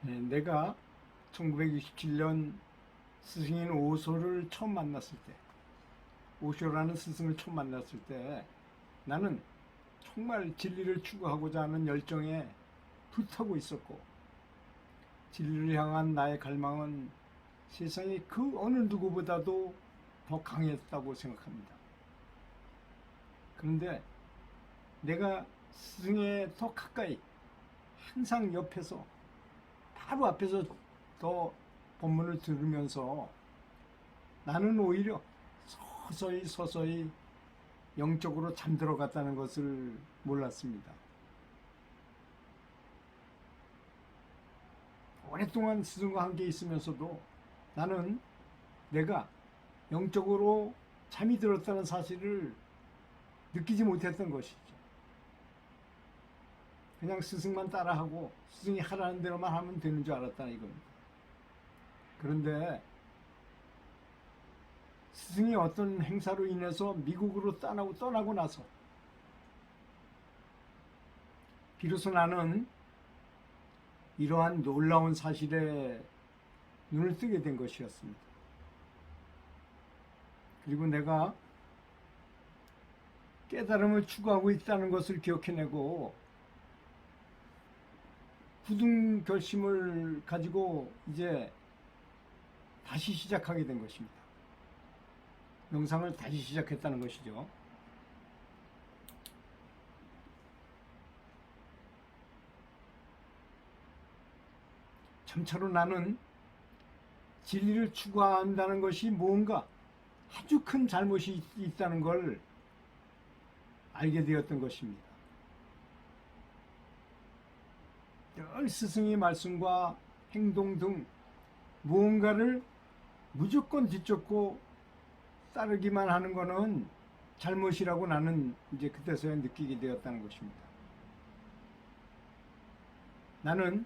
네, 내가 1967년 스승인 오쇼를 처음 만났을 때, 오쇼라는 스승을 처음 만났을 때 나는 정말 진리를 추구하고자 하는 열정에 불타고 있었고, 진리를 향한 나의 갈망은 세상에 그 어느 누구보다도 더 강했다고 생각합니다. 그런데 내가 스승에 더 가까이, 항상 옆에서, 바로 앞에서 더 법문을 들으면서 나는 오히려 서서히 서서히 영적으로 잠들어갔다는 것을 몰랐습니다. 오랫동안 스승과 함께 있으면서도 나는 내가 영적으로 잠이 들었다는 사실을 느끼지 못했던 것이죠. 그냥 스승만 따라하고 스승이 하라는 대로만 하면 되는 줄 알았다 이겁니다. 그런데 스승이 어떤 행사로 인해서 미국으로 떠나고 나서 비로소 나는 이러한 놀라운 사실에 눈을 뜨게 된 것이었습니다. 그리고 내가 깨달음을 추구하고 있다는 것을 기억해내고 굳은 결심을 가지고 이제 다시 시작하게 된 것입니다. 명상을 다시 시작했다는 것이죠. 점차로 나는 진리를 추구한다는 것이 무언가 아주 큰 잘못이 있다는 걸 알게 되었던 것입니다. 늘 스승의 말씀과 행동 등 무언가를 무조건 뒤쫓고 따르기만 하는 것은 잘못이라고 나는 이제 그때서야 느끼게 되었다는 것입니다. 나는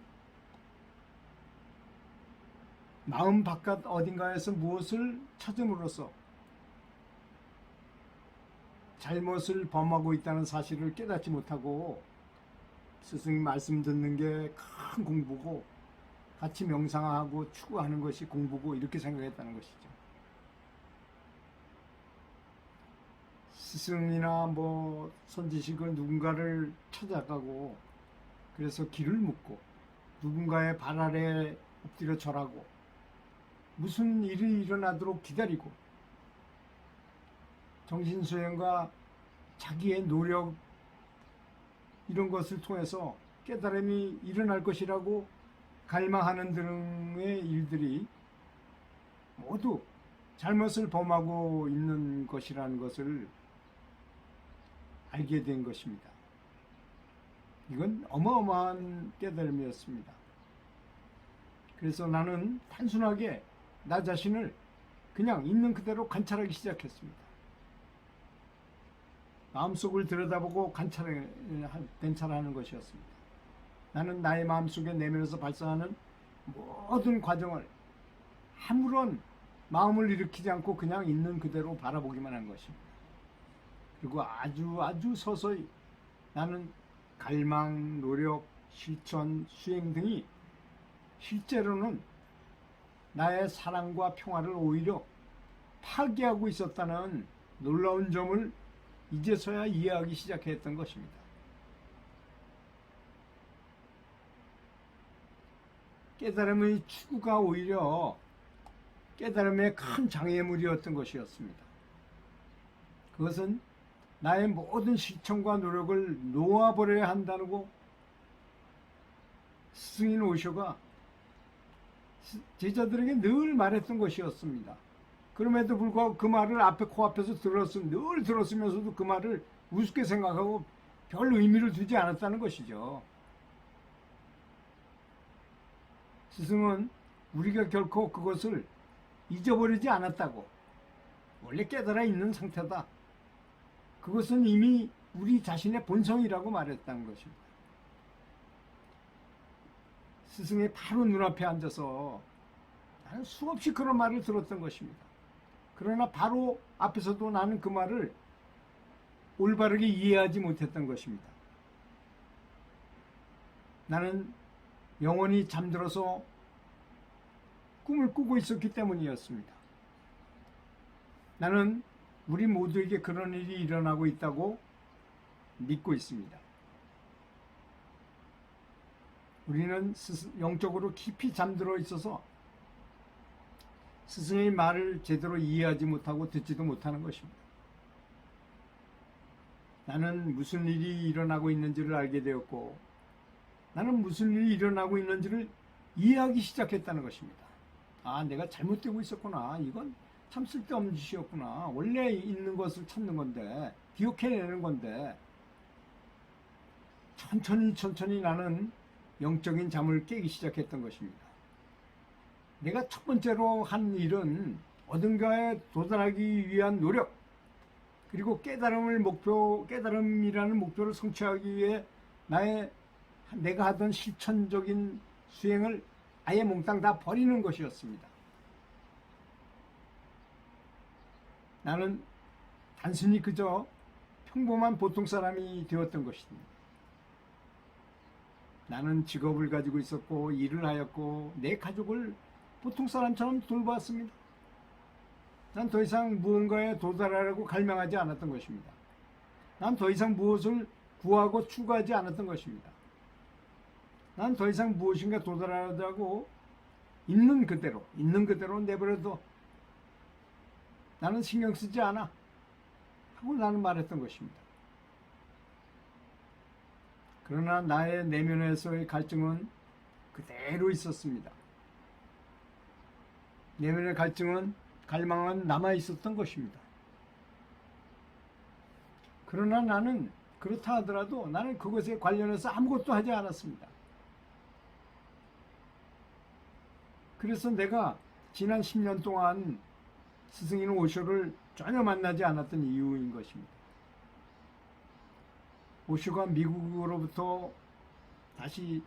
마음 바깥 어딘가에서 무엇을 찾음으로써 잘못을 범하고 있다는 사실을 깨닫지 못하고 스승님 말씀 듣는 게 큰 공부고 같이 명상하고 추구하는 것이 공부고 이렇게 생각했다는 것이죠. 스승이나 뭐 선지식은 누군가를 찾아가고 그래서 길을 묻고 누군가의 발 아래 엎드려 절하고 무슨 일이 일어나도록 기다리고 정신수행과 자기의 노력 이런 것을 통해서 깨달음이 일어날 것이라고 갈망하는 등의 일들이 모두 잘못을 범하고 있는 것이라는 것을 알게 된 것입니다. 이건 어마어마한 깨달음이었습니다. 그래서 나는 단순하게 나 자신을 그냥 있는 그대로 관찰하기 시작했습니다. 마음속을 들여다보고 관찰하는 것이었습니다. 나는 나의 마음속에 내면에서 발생하는 모든 과정을 아무런 마음을 일으키지 않고 그냥 있는 그대로 바라보기만 한 것입니다. 그리고 아주 서서히 나는 갈망, 노력, 실천, 수행 등이 실제로는 나의 사랑과 평화를 오히려 파괴하고 있었다는 놀라운 점을 이제서야 이해하기 시작했던 것입니다. 깨달음의 추구가 오히려 깨달음의 큰 장애물이었던 것이었습니다. 그것은 나의 모든 실천과 노력을 놓아버려야 한다고 스승인 오쇼가 제자들에게 늘 말했던 것이었습니다. 그럼에도 불구하고 그 말을 앞에 코앞에서 늘 들었으면서도 그 말을 우습게 생각하고 별 의미를 두지 않았다는 것이죠. 스승은 우리가 결코 그것을 잊어버리지 않았다고. 원래 깨달아 있는 상태다. 그것은 이미 우리 자신의 본성이라고 말했다는 것입니다. 스승의 바로 눈앞에 앉아서 나는 수없이 그런 말을 들었던 것입니다. 그러나 바로 앞에서도 나는 그 말을 올바르게 이해하지 못했던 것입니다. 나는 영원히 잠들어서 꿈을 꾸고 있었기 때문이었습니다. 나는 우리 모두에게 그런 일이 일어나고 있다고 믿고 있습니다. 우리는 영적으로 깊이 잠들어 있어서 스승의 말을 제대로 이해하지 못하고 듣지도 못하는 것입니다. 나는 무슨 일이 일어나고 있는지를 알게 되었고, 나는 무슨 일이 일어나고 있는지를 이해하기 시작했다는 것입니다. 아, 내가 잘못되고 있었구나. 이건 참 쓸데없는 짓이었구나. 원래 있는 것을 찾는 건데, 기억해내는 건데, 천천히 나는 영적인 잠을 깨기 시작했던 것입니다. 내가 첫 번째로 한 일은 어딘가에 도달하기 위한 노력, 그리고 깨달음이라는 목표를 성취하기 위해 내가 하던 실천적인 수행을 아예 몽땅 다 버리는 것이었습니다. 나는 단순히 그저 평범한 보통 사람이 되었던 것입니다. 나는 직업을 가지고 있었고 일을 하였고 내 가족을 보통 사람처럼 돌보았습니다. 난 더 이상 무언가에 도달하려고 갈망하지 않았던 것입니다. 난 더 이상 무엇을 구하고 추구하지 않았던 것입니다. 난 더 이상 무엇인가 도달하려고 있는 그대로 내버려둬. 나는 신경 쓰지 않아. 하고 나는 말했던 것입니다. 그러나 나의 내면에서의 갈증은 그대로 있었습니다. 내면의 갈망은 남아 있었던 것입니다. 그러나 나는 그렇다 하더라도 나는 그것에 관련해서 아무것도 하지 않았습니다. 그래서 내가 지난 10년 동안 스승인 오쇼를 전혀 만나지 않았던 이유인 것입니다. 오쇼가 미국으로부터 다시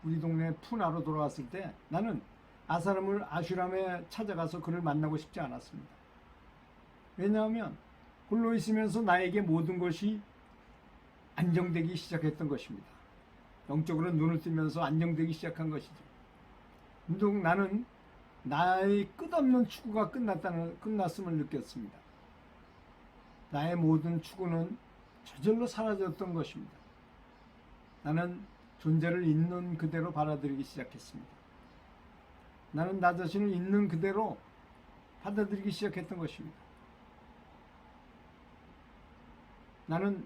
우리 동네 푸나로 돌아왔을 때 나는 아슈람에 찾아가서 그를 만나고 싶지 않았습니다. 왜냐하면 홀로 있으면서 나에게 모든 것이 안정되기 시작했던 것입니다. 영적으로 눈을 뜨면서 안정되기 시작한 것이죠. 나는 나의 끝없는 추구가 끝났음을 느꼈습니다. 나의 모든 추구는 저절로 사라졌던 것입니다. 나는 존재를 있는 그대로 받아들이기 시작했습니다. 나는 나 자신을 있는 그대로 받아들이기 시작했던 것입니다. 나는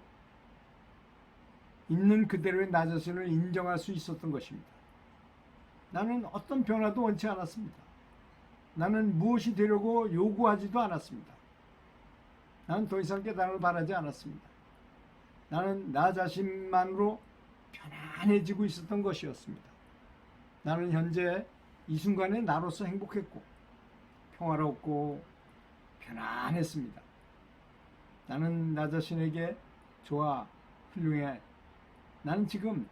있는 그대로의 나 자신을 인정할 수 있었던 것입니다. 나는 어떤 변화도 원치 않았습니다. 나는 무엇이 되려고 요구하지도 않았습니다. 나는 더 이상 깨달음을 바라지 않았습니다. 나는 나 자신만으로 편안해지고 있었던 것이었습니다. 나는 현재 이 순간에 나로서 행복했고 평화롭고 편안했습니다. 나는 나 자신에게 좋아, 훌륭해. 나는 지금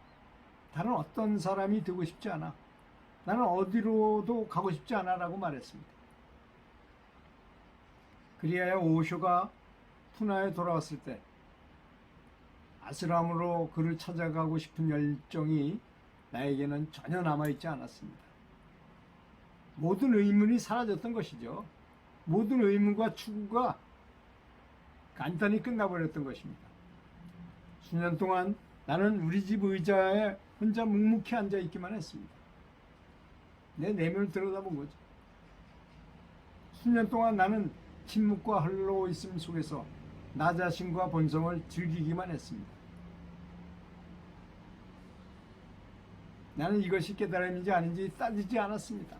다른 어떤 사람이 되고 싶지 않아. 나는 어디로도 가고 싶지 않아 라고 말했습니다. 그리하여 오쇼가 푸나에 돌아왔을 때 아스람으로 그를 찾아가고 싶은 열정이 나에게는 전혀 남아있지 않았습니다. 모든 의문이 사라졌던 것이죠. 모든 의문과 추구가 간단히 끝나버렸던 것입니다. 수년 동안 나는 우리 집 의자에 혼자 묵묵히 앉아있기만 했습니다. 내 내면을 들여다본 거죠. 수년 동안 나는 침묵과 헐로 있음 속에서 나 자신과 본성을 즐기기만 했습니다. 나는 이것이 깨달음인지 아닌지 따지지 않았습니다.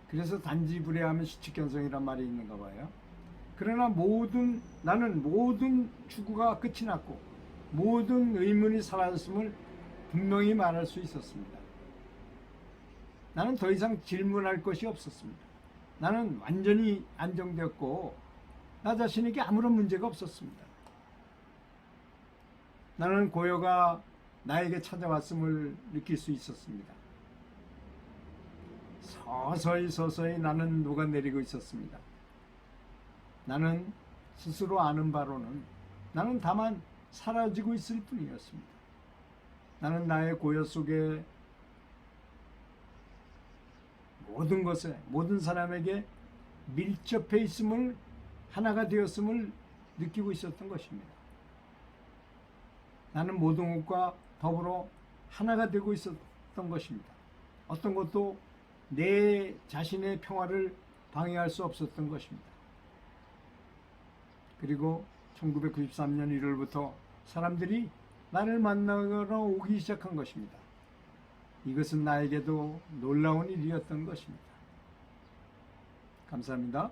그래서 단지 불해하면 시측견성이란 말이 있는가 봐요. 그러나 나는 모든 추구가 끝이 났고 모든 의문이 사라졌음을 분명히 말할 수 있었습니다. 나는 더 이상 질문할 것이 없었습니다. 나는 완전히 안정되었고 나 자신에게 아무런 문제가 없었습니다. 나는 고요가 나에게 찾아왔음을 느낄 수 있었습니다. 서서히 나는 녹아내리고 있었습니다. 나는 스스로 아는 바로는 나는 다만 사라지고 있을 뿐이었습니다. 나는 나의 고요 속에 모든 것에 모든 사람에게 밀접해 있음을 하나가 되었음을 느끼고 있었던 것입니다. 나는 모든 것과 더불어 하나가 되고 있었던 것입니다. 어떤 것도 내 자신의 평화를 방해할 수 없었던 것입니다. 그리고 1993년 1월부터 사람들이 나를 만나러 오기 시작한 것입니다. 이것은 나에게도 놀라운 일이었던 것입니다. 감사합니다.